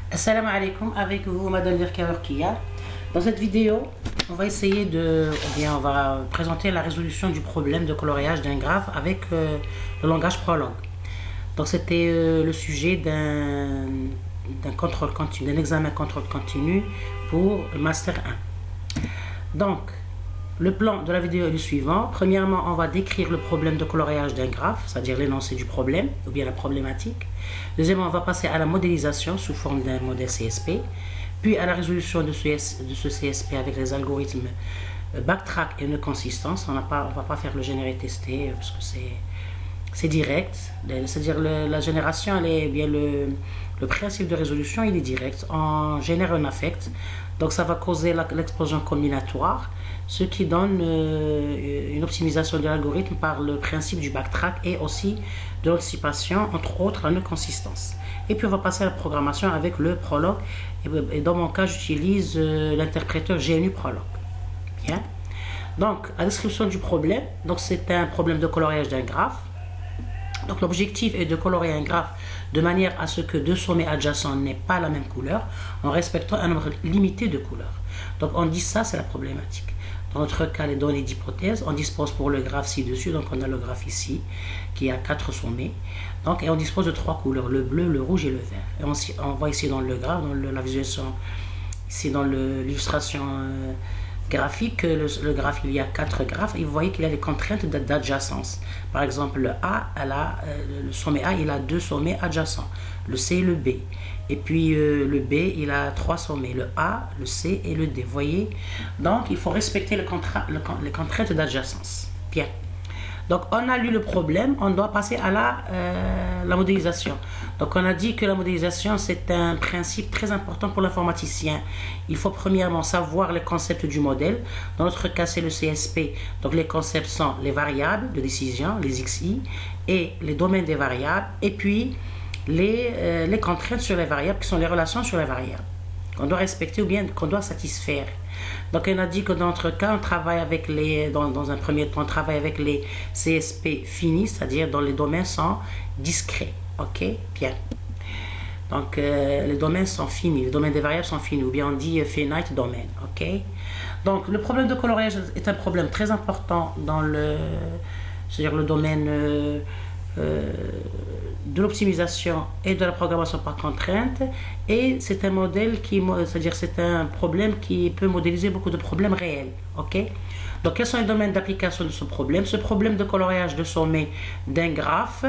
Assalamu alaikum, avec vous Madame Virka Urkia. Dans cette vidéo, on va essayer on va présenter la résolution du problème de coloriage d'un graphe avec le langage Prolog. Donc c'était le sujet d'un contrôle continu, d'un examen contrôle continu pour Master 1. Donc, le plan de la vidéo est le suivant. Premièrement, on va décrire le problème de coloriage d'un graphe, c'est-à-dire l'énoncé du problème, ou bien la problématique. Deuxièmement, on va passer à la modélisation sous forme d'un modèle CSP, puis à la résolution de ce CSP avec les algorithmes backtrack et nœud consistance. On ne va pas faire le générer testé parce que c'est direct, c'est-à-dire la génération, le principe de résolution, il est direct. On génère un affect, donc ça va causer l'explosion combinatoire, ce qui donne une optimisation de l'algorithme par le principe du backtrack et aussi de l'anticipation, entre autres la nœud consistance. Et puis on va passer à la programmation avec le Prolog, et dans mon cas j'utilise l'interpréteur GNU Prolog. Bien. Donc la description du problème, donc c'est un problème de coloriage d'un graphe. Donc l'objectif est de colorier un graphe de manière à ce que deux sommets adjacents n'aient pas la même couleur en respectant un nombre limité de couleurs. Donc on dit ça, c'est la problématique. Dans notre cas, les données d'hypothèse, on dispose pour le graphe ci-dessus, donc on a le graphe ici qui a 4 sommets. Donc, et on dispose de 3 couleurs, le bleu, le rouge et le vert. Et on voit ici dans le graphe, dans la visualisation, ici dans l'illustration graphique, le graphe, il y a 4 graphes et vous voyez qu'il y a les contraintes d'adjacence. Par exemple, le sommet A, il a 2 sommets adjacents, le C et le B. Et puis le B, il a 3 sommets, le A, le C et le D. Vous voyez? Donc, il faut respecter les contraintes d'adjacence. Bien. Donc, on a lu le problème, on doit passer à la modélisation. Donc, on a dit que la modélisation, c'est un principe très important pour l'informaticien. Il faut premièrement savoir les concepts du modèle. Dans notre cas, c'est le CSP. Donc, les concepts sont les variables de décision, les XI, et les domaines des variables, et puis les contraintes sur les variables, qui sont les relations sur les variables qu'on doit respecter ou bien qu'on doit satisfaire. Donc on a dit que dans notre cas, on travaille avec dans un premier temps, on travaille avec les CSP finis, c'est-à-dire dont les domaines sont discrets. Ok, bien. Donc les domaines sont finis, les domaines des variables sont finis, ou bien on dit finite domain. Ok. Donc le problème de coloriage est un problème très important dans c'est-à-dire le domaine de l'optimisation et de la programmation par contrainte, et c'est un modèle c'est-à-dire c'est un problème qui peut modéliser beaucoup de problèmes réels. Ok. Donc quels sont les domaines d'application de ce problème? Ce problème de coloriage de sommet d'un graphe,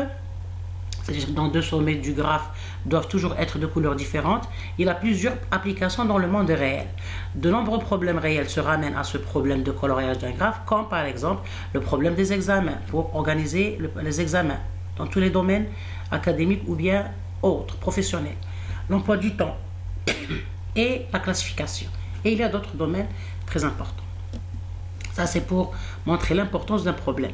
c'est-à-dire dans 2 sommets du graphe doivent toujours être de couleurs différentes, il a plusieurs applications dans le monde réel. De nombreux problèmes réels se ramènent à ce problème de coloriage d'un graphe, comme par exemple le problème des examens, pour organiser les examens dans tous les domaines académiques ou bien autres, professionnels, l'emploi du temps et la classification. Et il y a d'autres domaines très importants. Ça, c'est pour montrer l'importance d'un problème.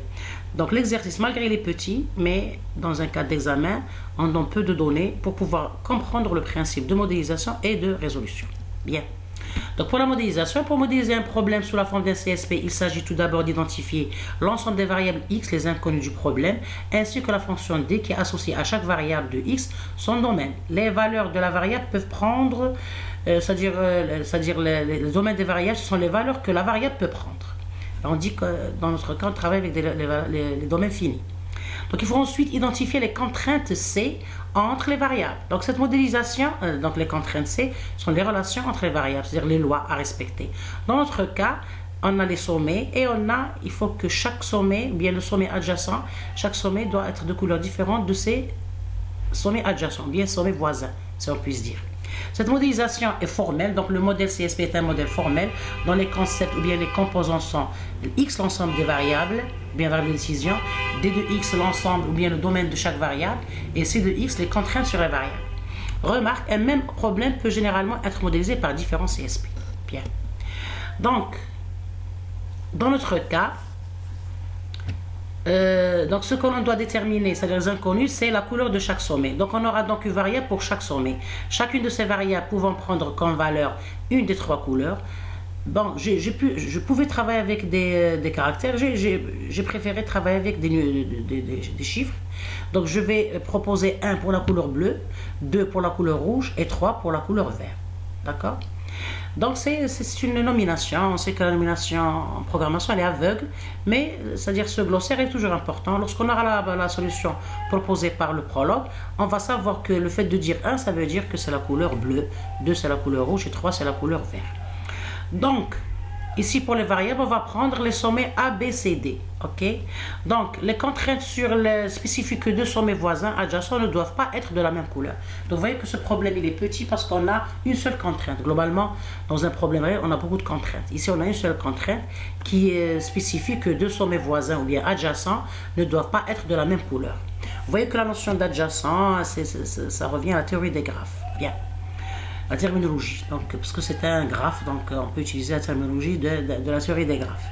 Donc l'exercice, malgré les petits, mais dans un cas d'examen, on donne peu de données pour pouvoir comprendre le principe de modélisation et de résolution. Bien. Donc pour la modélisation, pour modéliser un problème sous la forme d'un CSP, il s'agit tout d'abord d'identifier l'ensemble des variables x, les inconnues du problème, ainsi que la fonction d qui est associée à chaque variable de x, son domaine. Les valeurs de la variable peuvent prendre, c'est-à-dire les domaines des variables, ce sont les valeurs que la variable peut prendre. On dit que dans notre cas, on travaille avec les domaines finis. Donc il faut ensuite identifier les contraintes C entre les variables. Donc cette modélisation, donc les contraintes C sont les relations entre les variables, c'est-à-dire les lois à respecter. Dans notre cas, on a les sommets et il faut que chaque sommet, bien le sommet adjacent, chaque sommet doit être de couleurs différentes de ces sommets adjacents, bien sommets voisins, si on puisse dire. Cette modélisation est formelle, donc le modèle CSP est un modèle formel dont les concepts ou bien les composants sont x, l'ensemble des variables, bien variable de décision, d de x, l'ensemble ou bien le domaine de chaque variable, et c de x, les contraintes sur les variables. Remarque, un même problème peut généralement être modélisé par différents CSP. Bien. Donc, dans notre cas, donc ce que l'on doit déterminer, c'est-à-dire les inconnus, c'est la couleur de chaque sommet. Donc on aura donc une variable pour chaque sommet. Chacune de ces variables pouvant prendre comme valeur une des 3 couleurs. Bon, je pouvais travailler avec des caractères. J'ai préféré travailler avec des chiffres. Donc, je vais proposer 1 pour la couleur bleue, 2 pour la couleur rouge et 3 pour la couleur vert. D'accord? Donc, c'est une nomination. On sait que la nomination en programmation, elle est aveugle. Mais, c'est-à-dire, ce glossaire est toujours important. Lorsqu'on aura la solution proposée par le prologue, on va savoir que le fait de dire 1, ça veut dire que c'est la couleur bleue, 2, c'est la couleur rouge et 3, c'est la couleur vert. Donc, ici pour les variables, on va prendre les sommets A, B, C, D. Ok? Donc, les contraintes spécifiques que deux sommets voisins adjacents ne doivent pas être de la même couleur. Donc, vous voyez que ce problème, il est petit parce qu'on a une seule contrainte. Globalement, dans un problème réel, on a beaucoup de contraintes. Ici, on a une seule contrainte qui spécifie que deux sommets voisins ou bien adjacents ne doivent pas être de la même couleur. Vous voyez que la notion d'adjacent, ça revient à la théorie des graphes. Bien. La terminologie, donc, parce que c'est un graphe, donc on peut utiliser la terminologie de la théorie des graphes.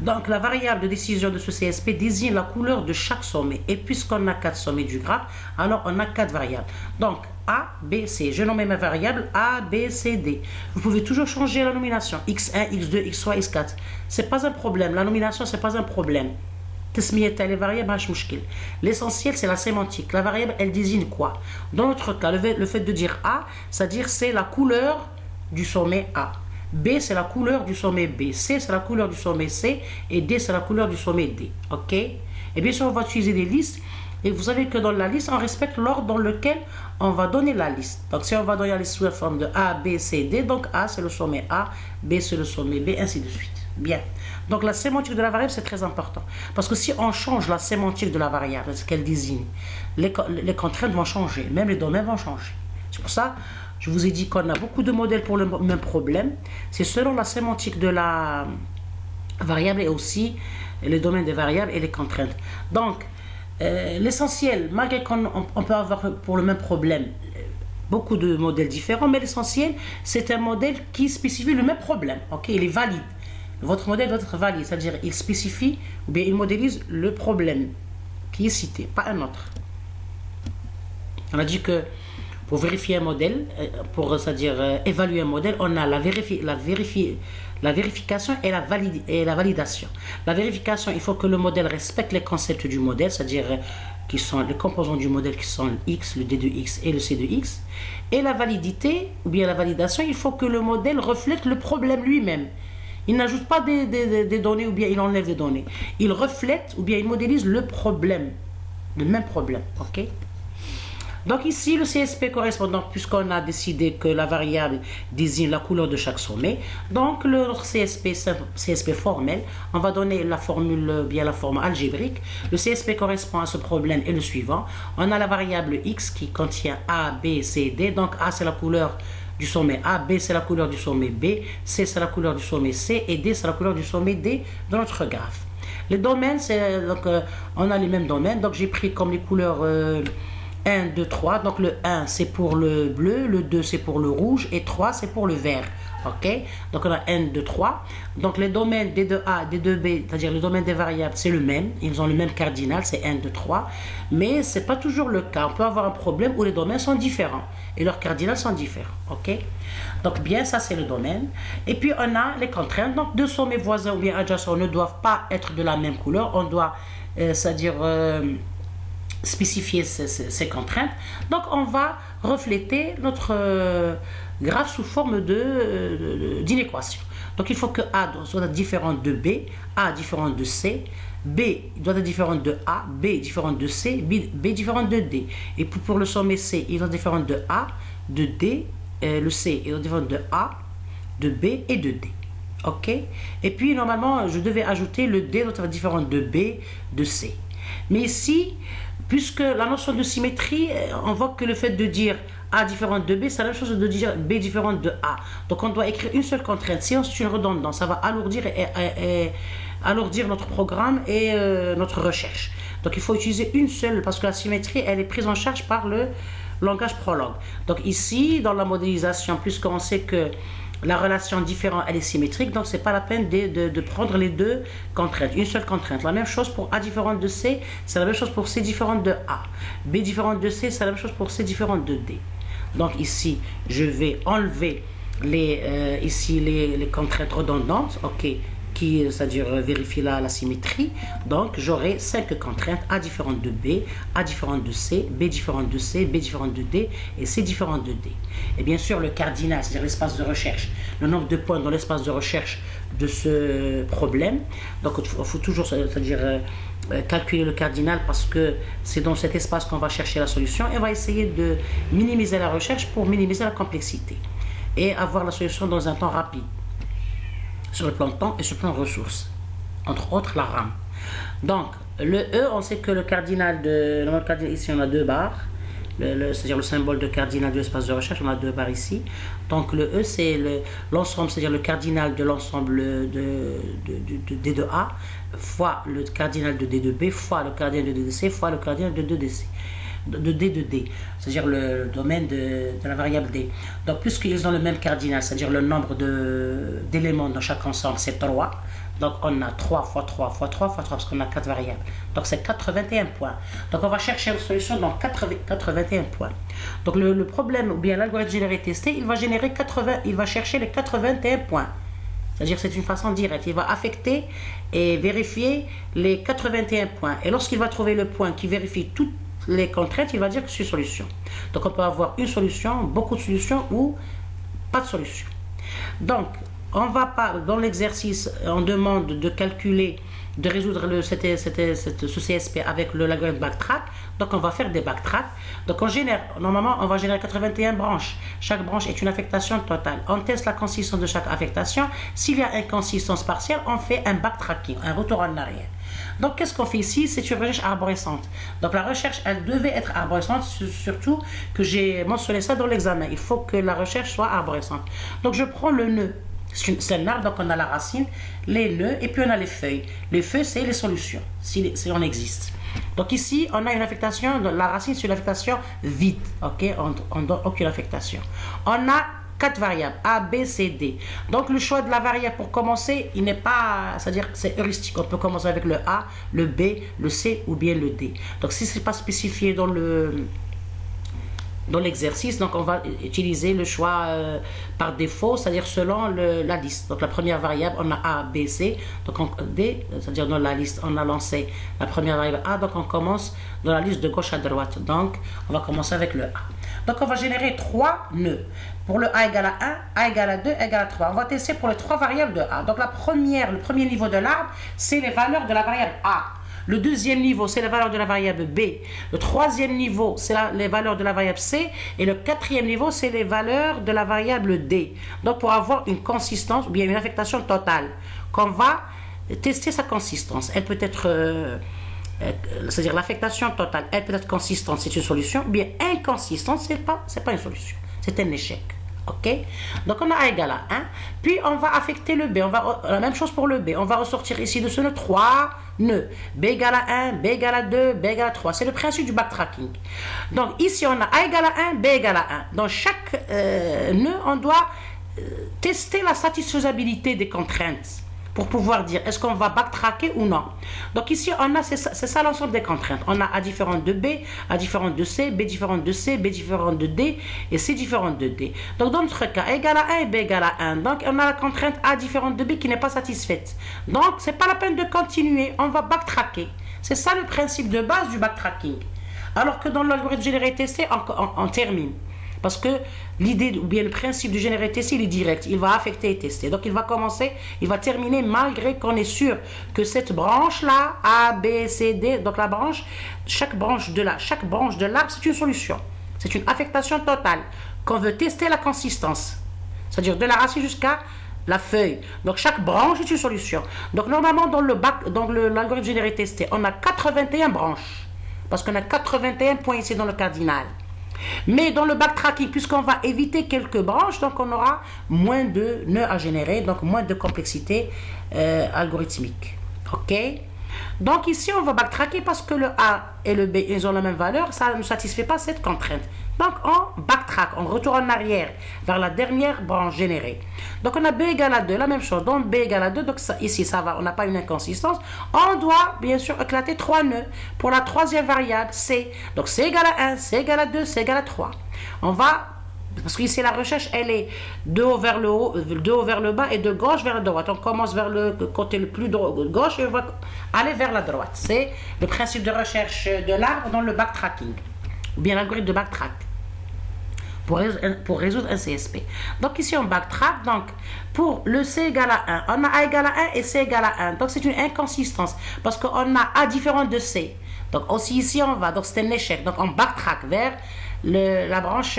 Donc la variable de décision de ce CSP désigne la couleur de chaque sommet. Et puisqu'on a 4 sommets du graphe, alors on a 4 variables. Donc A, B, C. Je nomme mes variables A, B, C, D. Vous pouvez toujours changer la nomination. X1, X2, X3, X4. C'est pas un problème. La nomination, c'est pas un problème. Les variables, l'essentiel, c'est la sémantique. La variable, elle désigne quoi? Dans notre cas, le fait de dire A, c'est-à-dire c'est la couleur du sommet A. B, c'est la couleur du sommet B. C, c'est la couleur du sommet C. Et D, c'est la couleur du sommet D. OK? Et bien sûr, on va utiliser des listes. Et vous savez que dans la liste, on respecte l'ordre dans lequel on va donner la liste. Donc, si on va donner la liste sous la forme de A, B, C, D, donc A, c'est le sommet A, B, c'est le sommet B, ainsi de suite. Bien. Donc, la sémantique de la variable, c'est très important. Parce que si on change la sémantique de la variable, ce qu'elle désigne, les contraintes vont changer, même les domaines vont changer. C'est pour ça, je vous ai dit qu'on a beaucoup de modèles pour le même problème. C'est selon la sémantique de la variable et aussi les domaines des variables et les contraintes. Donc, l'essentiel, malgré qu'on peut avoir pour le même problème beaucoup de modèles différents, mais l'essentiel, c'est un modèle qui spécifie le même problème. Ok, il est valide. Votre modèle doit être valide, c'est-à-dire il spécifie ou bien il modélise le problème qui est cité, pas un autre. On a dit que pour vérifier un modèle, c'est-à-dire évaluer un modèle, on a la vérification et la validation. La vérification, il faut que le modèle respecte les concepts du modèle, c'est-à-dire qui sont les composants du modèle qui sont le X, le D de X et le C de X. Et la validité, ou bien la validation, il faut que le modèle reflète le problème lui-même. Il n'ajoute pas des données ou bien il enlève des données. Il reflète ou bien il modélise le problème, le même problème. Ok? Donc ici, le CSP correspondant, puisqu'on a décidé que la variable désigne la couleur de chaque sommet, donc notre CSP formel, on va donner la formule, bien la forme algébrique. Le CSP correspond à ce problème et le suivant. On a la variable X qui contient A, B, C, D. Donc A, c'est la couleur du sommet A, B, c'est la couleur du sommet B, C, c'est la couleur du sommet C, et D, c'est la couleur du sommet D dans notre graphe. Les domaines, on a les mêmes domaines. Donc j'ai pris comme les couleurs 1, 2, 3. Donc le 1, c'est pour le bleu, le 2, c'est pour le rouge, et 3, c'est pour le vert. Ok? Donc on a 1, 2, 3. Donc les domaines D2A, D2B, c'est-à-dire le domaine des variables, c'est le même. Ils ont le même cardinal, c'est 1, 2, 3. Mais ce n'est pas toujours le cas. On peut avoir un problème où les domaines sont différents et leurs cardinals sont différents. Ok? Donc bien, ça c'est le domaine. Et puis on a les contraintes. Donc deux sommets voisins ou bien adjacents ne doivent pas être de la même couleur. On doit, c'est-à-dire spécifier ces contraintes. Donc on va refléter notre graphe sous forme d'une équation. Donc il faut que A soit différent de B, A différent de C, B doit être différent de A, B différent de C, B différent de D. Et pour le sommet C, il doit être différent de A, de D, le C il doit être différent de A, de B et de D. Ok? Et puis normalement, je devais ajouter le D doit être différent de B, de C. Mais ici, puisque la notion de symétrie, on voit que le fait de dire A différente de B, c'est la même chose de dire B différente de A. Donc on doit écrire une seule contrainte. Sinon c'est une redondance, ça va alourdir notre programme et notre recherche. Donc il faut utiliser une seule, parce que la symétrie, elle est prise en charge par le langage Prolog. Donc ici, dans la modélisation, puisqu'on sait que la relation différente, elle est symétrique, donc c'est pas la peine de prendre les deux contraintes, une seule contrainte. La même chose pour A différente de C, c'est la même chose pour C différente de A. B différente de C, c'est la même chose pour C différente de D. Donc ici, je vais enlever ici les contraintes redondantes, ok, c'est-à-dire vérifier la symétrie. Donc j'aurai 5 contraintes: A différente de B, A différente de C, B différente de C, B différente de D et C différente de D. Et bien sûr le cardinal, c'est-à-dire l'espace de recherche, le nombre de points dans l'espace de recherche de ce problème. Donc il faut toujours, c'est-à-dire calculer le cardinal, parce que c'est dans cet espace qu'on va chercher la solution, et on va essayer de minimiser la recherche pour minimiser la complexité et avoir la solution dans un temps rapide, sur le plan de temps et sur le plan de ressources, entre autres la RAM. Donc le E, on sait que le cardinal ici on a 2 barres, c'est-à-dire le symbole de cardinal de l'espace de recherche, on a 2 barres ici. Donc le E c'est l'ensemble, c'est-à-dire le cardinal de l'ensemble de D de A fois le cardinal de D de B fois le cardinal de D de C fois le cardinal de D de D, c'est-à-dire le domaine de la variable D. Donc puisqu'ils ont le même cardinal, c'est-à-dire le nombre d'éléments dans chaque ensemble, c'est 3. Donc on a 3 fois 3 fois 3 fois 3 parce qu'on a 4 variables. Donc c'est 81 points. Donc on va chercher une solution dans 81 points. Donc le problème, ou bien l'algorithme généré testé, il va chercher les 81 points. C'est-à-dire c'est une façon directe. Il va affecter et vérifier les 81 points. Et lorsqu'il va trouver le point qui vérifie toutes les contraintes, il va dire que c'est une solution. Donc on peut avoir une solution, beaucoup de solutions ou pas de solution. Donc on va pas, dans l'exercice, on demande de calculer, de résoudre ce CSP avec l'algorithme backtrack. Donc on va faire des backtracks. Donc normalement on va générer 81 branches. Chaque branche est une affectation totale. On teste la consistance de chaque affectation. S'il y a inconsistance partielle, on fait un backtracking, un retour en arrière. Donc qu'est-ce qu'on fait ici? C'est une recherche arborescente. Donc la recherche, elle devait être arborescente, surtout que j'ai mentionné ça dans l'examen. Il faut que la recherche soit arborescente. Donc je prends le nœud. C'est un arbre, donc on a la racine, les nœuds, et puis on a les feuilles. Les feuilles, c'est les solutions, si on existe. Donc ici, on a une affectation, la racine, c'est une affectation vide, ok, on ne donne aucune affectation. On a 4 variables, A, B, C, D. Donc le choix de la variable pour commencer, il n'est pas, c'est-à-dire que c'est heuristique. On peut commencer avec le A, le B, le C ou bien le D. Donc si ce n'est pas spécifié dans l'exercice, donc on va utiliser le choix par défaut, c'est-à-dire selon la liste. Donc la première variable, on a A, B, C, donc D, c'est-à-dire dans la liste, on a lancé la première variable A, donc on commence dans la liste de gauche à droite. Donc on va commencer avec le A. Donc on va générer 3 nœuds. Pour le A égale à 1, A égale à 2, A égale à 3. On va tester pour les 3 variables de A. Donc le premier niveau de l'arbre, c'est les valeurs de la variable A. Le deuxième niveau, c'est la valeur de la variable B. Le troisième niveau, c'est les valeurs de la variable C. Et le quatrième niveau, c'est les valeurs de la variable D. Donc, pour avoir une consistance, ou bien une affectation totale, qu'on va tester sa consistance. Elle peut être, c'est-à-dire l'affectation totale, elle peut être consistante, c'est une solution. Ou bien inconsistante, c'est pas une solution. C'est un échec. Ok, donc on a A égale à 1, puis on va affecter le B, la même chose pour le B, on va ressortir ici de ce nœud 3 nœuds, B égale à 1, B égale à 2, B égale à 3, c'est le principe du backtracking. Donc ici on a A égale à 1, B égale à 1, dans chaque nœud on doit tester la satisfaisabilité des contraintes pour pouvoir dire est-ce qu'on va backtracker ou non. Donc ici on a, c'est ça l'ensemble des contraintes. On a A différente de B, A différente de C, B différente de C, B différente de D et C différente de D. Donc dans notre cas, A égale à 1 et B égale à 1. Donc on a la contrainte A différente de B qui n'est pas satisfaite. Donc c'est pas la peine de continuer, on va backtracker. C'est ça le principe de base du backtracking. Alors que dans l'algorithme généré testé, on termine. Parce que l'idée, ou bien le principe du généré testé, il est direct. Il va affecter et tester. Donc il va commencer, il va terminer malgré qu'on est sûr que cette branche-là, A, B, C, D, donc la branche, chaque branche de l'arbre, c'est une solution. C'est une affectation totale. Qu'on veut tester la consistance. C'est-à-dire de la racine jusqu'à la feuille. Donc chaque branche est une solution. Donc normalement dans l'algorithme généré testé, on a 81 branches. Parce qu'on a 81 points ici dans le cardinal. Mais dans le backtracking, puisqu'on va éviter quelques branches, donc on aura moins de nœuds à générer, donc moins de complexité algorithmique. Ok? Donc ici, on va backtracker parce que le A et le B, ils ont la même valeur, ça ne satisfait pas cette contrainte. Donc on backtrack, on retourne en arrière vers la dernière branche générée. Donc on a B égale à 2, la même chose. Donc B égale à 2, donc ça, ici ça va, on n'a pas une inconsistance. On doit bien sûr éclater 3 nœuds pour la troisième variable C. Donc C égale à 1, C égale à 2, C égale à 3. On va Parce qu'ici, la recherche, elle est de haut vers le haut, de haut vers le bas et de gauche vers la droite. On commence vers le côté le plus gauche et on va aller vers la droite. C'est le principe de recherche de l'arbre dans le backtracking, ou bien l'algorithme de backtrack, pour résoudre un CSP. Donc ici, on backtrack. Donc, pour le C égale à 1, on a A égale à 1 et C égale à 1. Donc, c'est une inconsistance parce qu'on a A différent de C. Donc, aussi ici, on va. Donc, c'est un échec. Donc, on backtrack vers la branche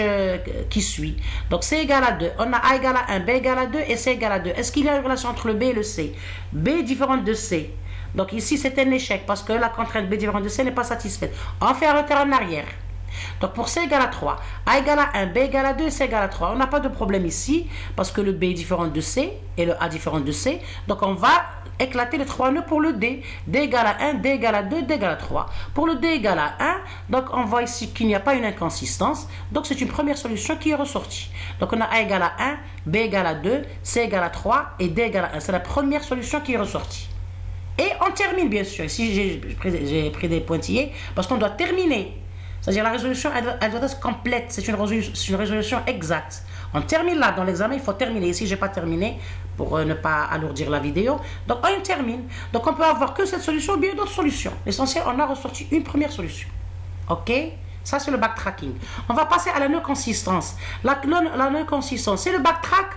qui suit. Donc C égale à 2, on a A égale à 1, B égale à 2 et C égale à 2. Est-ce qu'il y a une relation entre le B et le C? B est différente de C. Donc ici c'est un échec parce que la contrainte B différente de C n'est pas satisfaite. On fait un retour en arrière. Donc pour C égale à 3, A égale à 1, B égale à 2, C égale à 3. On n'a pas de problème ici parce que le B est différent de C et le A différent de C. Donc on va éclater les 3 nœuds pour le D. D égale à 1, D égale à 2, D égale à 3. Pour le D égale à 1, donc on voit ici qu'il n'y a pas une inconsistance. Donc c'est une première solution qui est ressortie. Donc on a A égale à 1, B égale à 2, C égale à 3 et D égale à 1. C'est la première solution qui est ressortie. Et on termine bien sûr. Ici j'ai pris des pointillés parce qu'on doit terminer. C'est-à-dire la résolution, elle doit être complète. C'est une résolution exacte. On termine là dans l'examen, il faut terminer. Ici, je n'ai pas terminé pour ne pas alourdir la vidéo. Donc, on termine. Donc, on peut avoir que cette solution ou bien d'autres solutions. L'essentiel, on a ressorti une première solution. OK? Ça, c'est le backtracking. On va passer à la nœud consistance. La nœud consistance, c'est le backtrack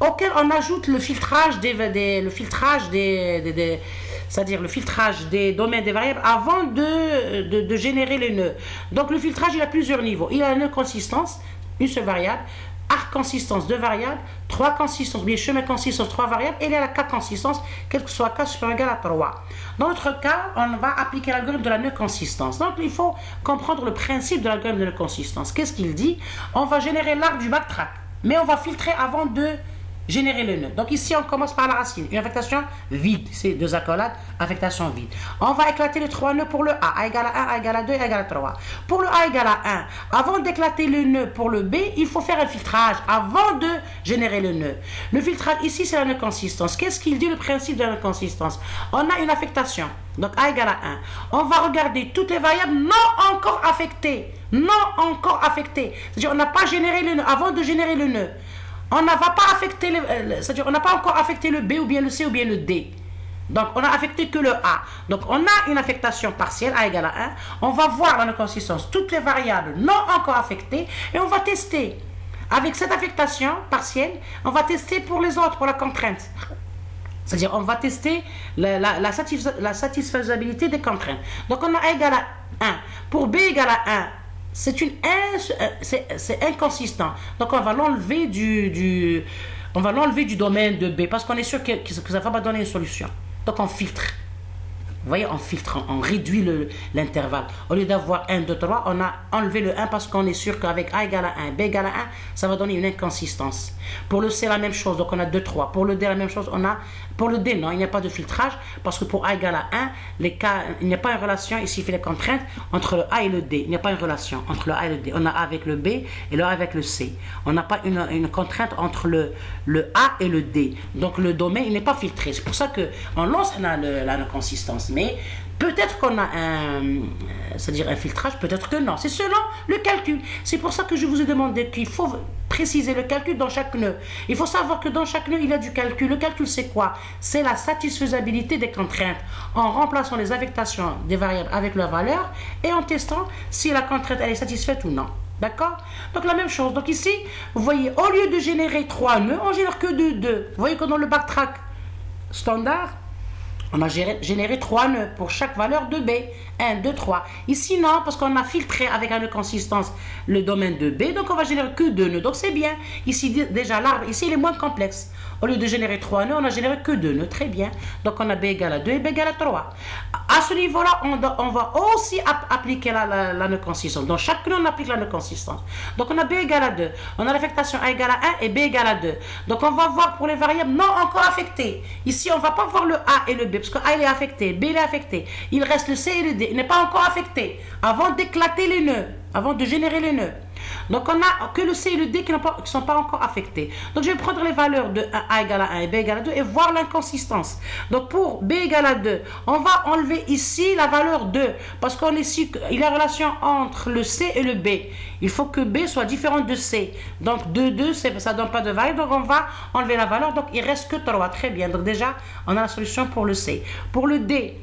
auquel on ajoute le filtrage c'est-à-dire le filtrage des domaines des variables avant de générer les nœuds. Donc le filtrage, il a plusieurs niveaux. Il a la nœud consistance, une seule variable, arc consistance, deux variables, trois consistances, bien chemin consistance, trois variables, et il y a la k consistance, quel que soit k supérieur ou égal à 3. Dans notre cas, on va appliquer l'algorithme de la nœud consistance. Donc il faut comprendre le principe de l'algorithme de la nœud consistance. Qu'est-ce qu'il dit? On va générer l'arbre du backtrack, mais on va filtrer avant de générer le nœud. Donc ici, on commence par la racine. Une affectation vide. C'est deux accolades, affectation vide. On va éclater les trois nœuds pour le A. A égale à 1, A égale à 2, A égale à 3. Pour le A égale à 1, avant d'éclater le nœud pour le B, il faut faire un filtrage avant de générer le nœud. Le filtrage ici, c'est la nœud consistance. Qu'est-ce qu'il dit, le principe de la nœud consistance? On a une affectation. Donc A égale à 1. On va regarder toutes les variables non encore affectées. Non encore affectées. C'est-à-dire, on n'a pas généré le nœud. Avant de générer le nœud, on n'a pas affecté, c'est-à-dire on n'a pas encore affecté le B ou bien le C ou bien le D. Donc on n'a affecté que le A. Donc on a une affectation partielle, A égale à 1. On va voir dans la consistance toutes les variables non encore affectées et on va tester. Avec cette affectation partielle, on va tester pour les autres, pour la contrainte. C'est-à-dire on va tester la satisfaisabilité des contraintes. Donc on a A égale à 1. Pour B égale à 1, c'est inconsistant. Donc on va l'enlever du domaine de B parce qu'on est sûr que ça ne va pas donner une solution. Donc on filtre. Vous voyez, on filtre, on réduit l'intervalle. Au lieu d'avoir 1, 2, 3, on a enlevé le 1 parce qu'on est sûr qu'avec A égale à 1, B égale à 1, ça va donner une inconsistance. Pour le C, la même chose, donc on a 2, 3. Pour le D, la même chose, on a... Pour le D, non, il n'y a pas de filtrage parce que pour A égale à 1, il n'y a pas une relation, ici il fait les contraintes, entre le A et le D. Il n'y a pas une relation entre le A et le D. On a A avec le B et le A avec le C. On n'a pas une contrainte entre le A et le D. Donc le domaine, il n'est pas filtré. C'est pour ça qu'on lance la consistance. Mais peut-être qu'on a c'est-à-dire un filtrage, peut-être que non. C'est selon le calcul. C'est pour ça que je vous ai demandé qu'il faut préciser le calcul dans chaque nœud. Il faut savoir que dans chaque nœud, il y a du calcul. Le calcul, c'est quoi? C'est la satisfaisabilité des contraintes en remplaçant les affectations des variables avec leur valeur et en testant si la contrainte elle est satisfaite ou non. D'accord? Donc la même chose. Donc ici, vous voyez, au lieu de générer 3 nœuds, on génère que 2. Vous voyez que dans le backtrack standard, on a généré 3 nœuds pour chaque valeur de B. 1, 2, 3. Ici, non, parce qu'on a filtré avec la nœud consistance le domaine de B. Donc, on va générer que 2 nœuds. Donc, c'est bien. Ici, déjà, l'arbre, ici, il est moins complexe. Au lieu de générer 3 nœuds, on a généré que 2 nœuds. Très bien. Donc, on a B égale à 2 et B égale à 3. À ce niveau-là, on va aussi appliquer la nœud consistance. Dans chaque nœud, on applique la nœud consistance. Donc, on a B égale à 2. On a l'affectation A égale à 1 et B égale à 2. Donc, on va voir pour les variables non encore affectées. Ici, on ne va pas voir le A et le B, parce que A, il est affecté, B, il est affecté. Il reste le C et le D. Il n'est pas encore affecté. Avant d'éclater les nœuds, avant de générer les nœuds. Donc, on a que le C et le D qui ne sont pas encore affectés. Donc, je vais prendre les valeurs de A égale à 1 et B égale à 2 et voir l'inconsistance. Donc, pour B égale à 2, on va enlever ici la valeur 2 parce qu'on est ici, il y a relation entre le C et le B. Il faut que B soit différent de C. Donc, 2, ça ne donne pas de valeur. Donc, on va enlever la valeur. Donc, il ne reste que 3. Très bien. Donc, déjà, on a la solution pour le C. Pour le D,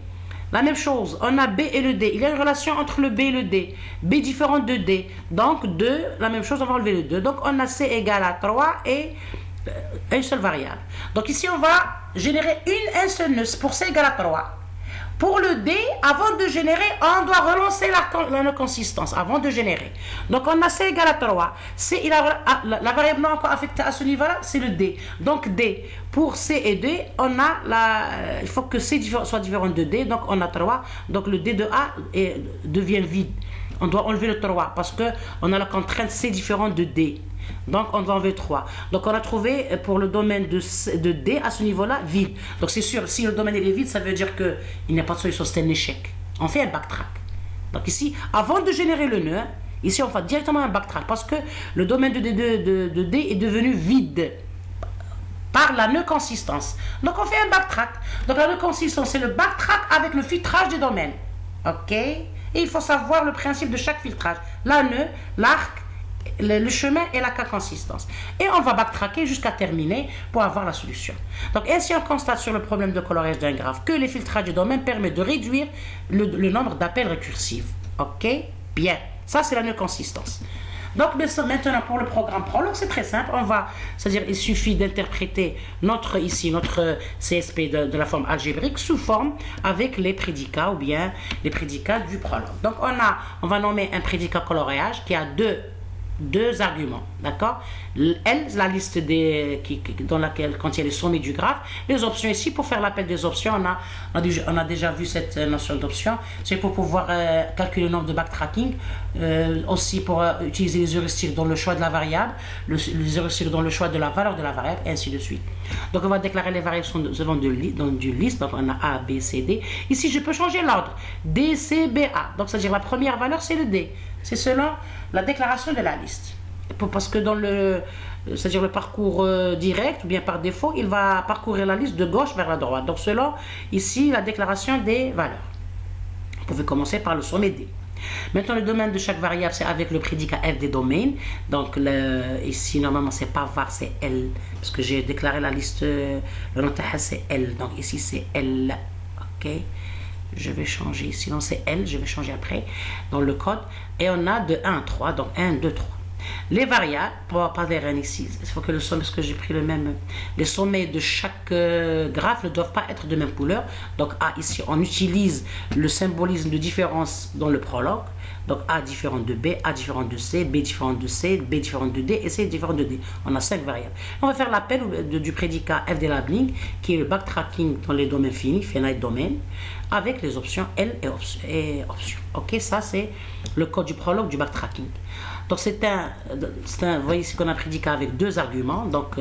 la même chose. On a B et le D. Il y a une relation entre le B et le D. B différent de D. Donc, 2, la même chose, on va enlever le 2. Donc, on a C égale à 3 et une seule variable. Donc, ici, on va générer un seul nœud pour C égale à 3. Pour le D, avant de générer, on doit relancer la consistance, avant de générer. Donc, on a C égale à 3. C, la variable non encore affectée à ce niveau-là, c'est le D. Donc, D. Pour C et D, on a il faut que C soit différent de D. Donc, on a 3. Donc, le D de A devient vide. On doit enlever le 3 parce qu'on a la contrainte C différente de D. Donc, on doit enlever 3. Donc, on a trouvé pour le domaine de D à ce niveau-là vide. Donc, c'est sûr, si le domaine est vide, ça veut dire qu'il n'y a pas de solution, c'est un échec. On fait un backtrack. Donc, ici, avant de générer le nœud, ici, on fait directement un backtrack parce que le domaine de D est devenu vide par la nœud consistance. Donc, on fait un backtrack. Donc, la nœud consistance, c'est le backtrack avec le filtrage des domaines. OK? Et il faut savoir le principe de chaque filtrage. La nœud, l'arc, le chemin et la consistance. Et on va backtracker jusqu'à terminer pour avoir la solution. Donc, ainsi, on constate sur le problème de coloriage d'un graphe que les filtrages de domaine permettent de réduire le nombre d'appels récursifs. OK? Bien. Ça, c'est la nœud consistance. Donc, maintenant, pour le programme Prolog, c'est très simple. C'est-à-dire, il suffit d'interpréter notre CSP de la forme algébrique sous forme avec les prédicats ou bien les prédicats du Prolog. Donc, on va nommer un prédicat coloriage qui a deux arguments, d'accord? L, la liste dans laquelle contient les sommets du graphe. Les options ici, pour faire l'appel des options, on a déjà vu cette notion d'option. C'est pour pouvoir calculer le nombre de backtracking, aussi pour utiliser les heuristiques dans le choix de la variable, les heuristiques dans le choix de la valeur de la variable, et ainsi de suite. Donc, on va déclarer les variables selon d'une liste. Donc, on a A, B, C, D. Ici, je peux changer l'ordre. D, C, B, A. Donc, c'est-à-dire la première valeur, c'est le D. C'est selon la déclaration de la liste. Parce que dans c'est-à-dire le parcours direct ou bien par défaut, il va parcourir la liste de gauche vers la droite. Donc, selon ici la déclaration des valeurs. Vous pouvez commencer par le sommet D. Maintenant, le domaine de chaque variable, c'est avec le prédicat F des domaines. Donc, ici, normalement, c'est pas var, c'est L. Parce que j'ai déclaré la liste, le nom c'est L. Donc, ici, c'est L. OK? Je vais changer, sinon c'est L, je vais changer après dans le code. Et on a de 1 à 3, donc 1, 2, 3. Les variables, pour pas les rien ici, il faut que le sommet, parce que j'ai pris le même. Les sommets de chaque graphe ne doivent pas être de même couleur. Donc A, ici, on utilise le symbolisme de différence dans le prologue. Donc A différent de B, A différent de C, B différent de C, B différent de D et C différent de D. On a 5 variables. On va faire l'appel du prédicat F de labeling, qui est le backtracking dans les domaines finis, finite domain, avec les options L et options. OK, ça c'est le code du prologue du backtracking. Donc vous voyez ici qu'on a un prédicat avec 2 arguments. Donc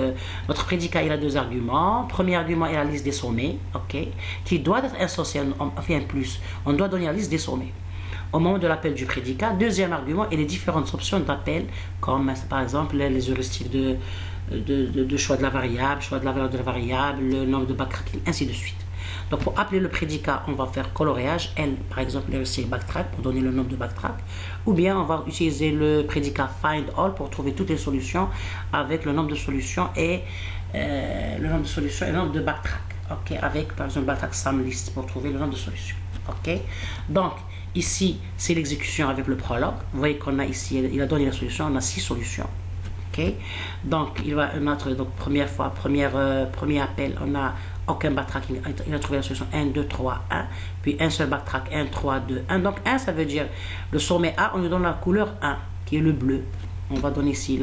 notre prédicat il a 2 arguments. Premier argument est la liste des sommets, OK, qui doit être associé, on fait un plus. On doit donner la liste des sommets au moment de l'appel du prédicat. Deuxième argument est les différentes options d'appel, comme par exemple les heuristiques de choix de la variable, choix de la valeur de la variable, le nombre de backtracking, ainsi de suite. Donc pour appeler le prédicat, on va faire coloriage, L, par exemple l'heuristique backtrack pour donner le nombre de backtrack, ou bien on va utiliser le prédicat find all pour trouver toutes les solutions avec le nombre de solutions et le nombre de backtrack. OK, avec par exemple backtrack sum list pour trouver le nombre de solutions. OK, donc ici, c'est l'exécution avec le prologue. Vous voyez qu'on a ici, il a donné la solution, on a 6 solutions. OK? Donc, il va notre première fois, premier appel, on n'a aucun backtracking. Il a trouvé la solution 1, 2, 3, 1. Puis un seul backtrack, 1, 3, 2, 1. Donc, 1, ça veut dire le sommet A, on lui donne la couleur 1, qui est le bleu. On va donner ici,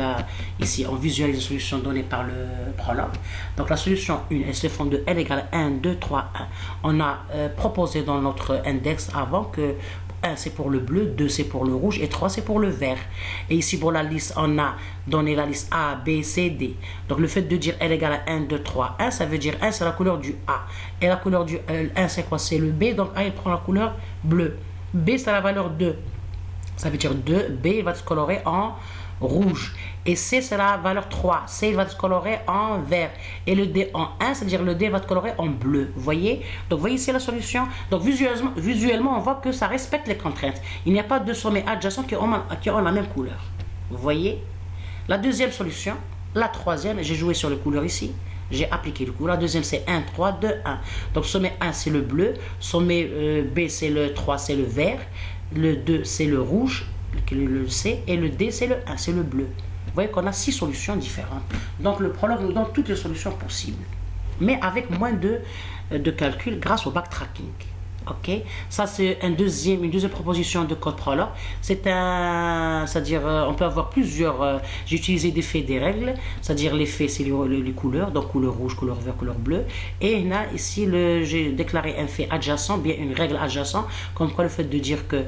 on visualise la solution donnée par le prologue. Donc la solution 1, elle se forme de L égale 1, 2, 3, 1. On a proposé dans notre index avant que 1 c'est pour le bleu, 2 c'est pour le rouge et 3 c'est pour le vert. Et ici pour la liste, on a donné la liste A, B, C, D. Donc le fait de dire L égale 1, 2, 3, 1, ça veut dire 1 c'est la couleur du A. Et la couleur du 1 c'est quoi? C'est le B, donc A il prend la couleur bleue. B c'est la valeur 2. Ça veut dire 2, B va se colorer en rouge. Et C, c'est la valeur 3. C, il va se colorer en vert. Et le D en 1, c'est-à-dire le D va se colorer en bleu. Vous voyez? Donc, vous voyez ici la solution. Donc, visuellement, on voit que ça respecte les contraintes. Il n'y a pas de sommets adjacents qui ont la même couleur. Vous voyez? La deuxième solution, la troisième, j'ai joué sur les couleurs ici. J'ai appliqué le couleur. La deuxième, c'est 1, 3, 2, 1. Donc, sommet 1, c'est le bleu. Sommet B, c'est le 3, c'est le vert. Le 2, c'est le rouge, le C. Et le D, c'est le 1, c'est le bleu. Vous voyez qu'on a 6 solutions différentes. Donc, le prologue nous donne toutes les solutions possibles, mais avec moins de calcul grâce au backtracking. Ok, ça c'est une deuxième proposition de code prologue. C'est-à-dire on peut avoir plusieurs. J'ai utilisé des faits, des règles, c'est-à-dire les faits c'est les couleurs, donc couleur rouge, couleur vert, couleur bleue. Et là ici j'ai déclaré un fait adjacent, bien une règle adjacente, comme quoi le fait de dire que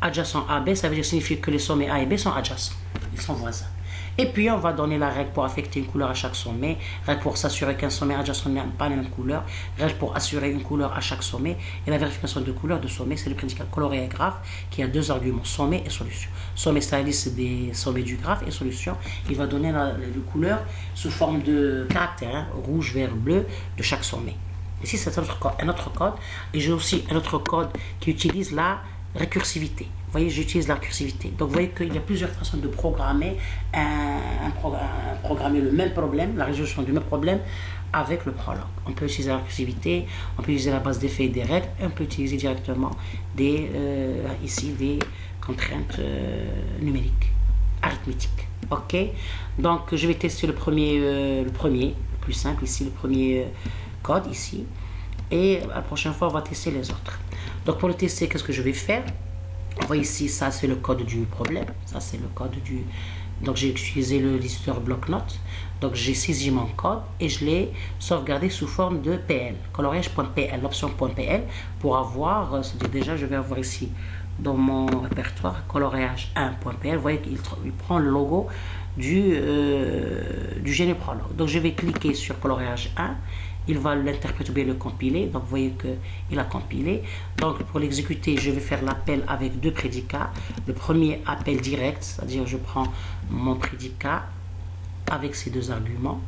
adjacent A B, ça veut dire signifie que les sommets A et B sont adjacents, ils sont voisins. Et puis, on va donner la règle pour affecter une couleur à chaque sommet, règle pour s'assurer qu'un sommet adjacent n'a pas la même couleur, règle pour assurer une couleur à chaque sommet, et la vérification de couleur de sommet, c'est le prédicat coloré et graphe qui a deux arguments, sommet et solution. Sommet, c'est la liste des sommets du graphe, et solution, il va donner la couleur sous forme de caractères, rouge, vert, bleu, de chaque sommet. Ici, c'est un autre code, et j'ai aussi un autre code qui utilise la récursivité. Vous voyez, j'utilise la récursivité. Donc, vous voyez qu'il y a plusieurs façons de programmer programmer le même problème, la résolution du même problème avec le prologue. On peut utiliser la récursivité, on peut utiliser la base d'effets et des règles, et on peut utiliser directement ici des contraintes numériques, arithmétiques. Ok, donc je vais tester le plus simple ici, le premier code ici, et la prochaine fois on va tester les autres. Donc pour le tester, qu'est-ce que je vais faire? On voit ici, ça c'est le code du problème, ça c'est le code du... Donc j'ai utilisé le listeur bloc-notes, donc j'ai saisi mon code et je l'ai sauvegardé sous forme de PL, coloriage.pl, l'option .pl, pour avoir, c'est-à-dire déjà je vais avoir ici dans mon répertoire coloriage 1.pl, vous voyez qu'il prend le logo du génie prologue. Donc je vais cliquer sur coloriage 1, il va l'interpréter ou bien le compiler, donc vous voyez qu'il a compilé. Donc pour l'exécuter, je vais faire l'appel avec deux prédicats. Le premier appel direct, c'est-à-dire je prends mon prédicat avec ces deux arguments,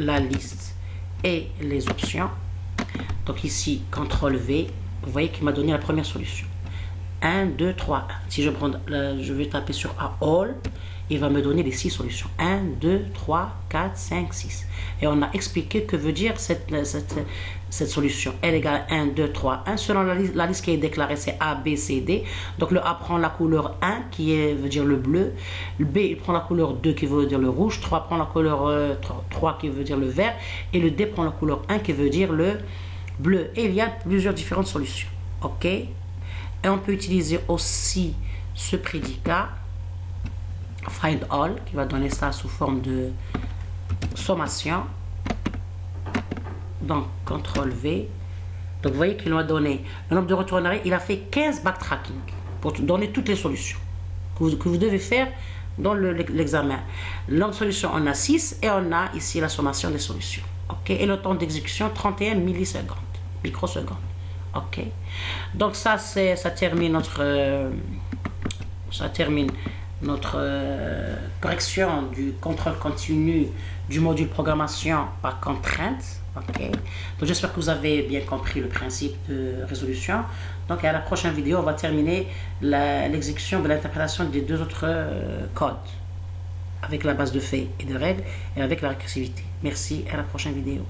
la liste et les options. Donc ici, CTRL V, vous voyez qu'il m'a donné la première solution. 1, 2, 3, 1. Si je vais taper sur All, il va me donner les 6 solutions. 1, 2, 3, 4, 5, 6. Et on a expliqué que veut dire cette solution. L égale 1, 2, 3, 1. Selon la liste qui est déclarée, c'est A, B, C, D. Donc le A prend la couleur 1 veut dire le bleu. Le B il prend la couleur 2 qui veut dire le rouge. 3 prend la couleur 3 qui veut dire le vert. Et le D prend la couleur 1 qui veut dire le bleu. Et il y a plusieurs différentes solutions. Ok. Et on peut utiliser aussi ce prédicat find all qui va donner ça sous forme de sommation. Donc CTRL V. Donc vous voyez qu'il m'a donné le nombre de retours en arrière. Il a fait 15 backtracking pour donner toutes les solutions que vous devez faire dans l'examen. Le nombre de solutions, on a 6 et on a ici la sommation des solutions. Ok. Et le temps d'exécution 31 microsecondes. Ok. Donc ça termine notre correction du contrôle continu du module programmation par contrainte. Ok. Donc j'espère que vous avez bien compris le principe de résolution. Donc à la prochaine vidéo, on va terminer l'exécution de l'interprétation des deux autres codes avec la base de faits et de règles et avec la récursivité. Merci, à la prochaine vidéo.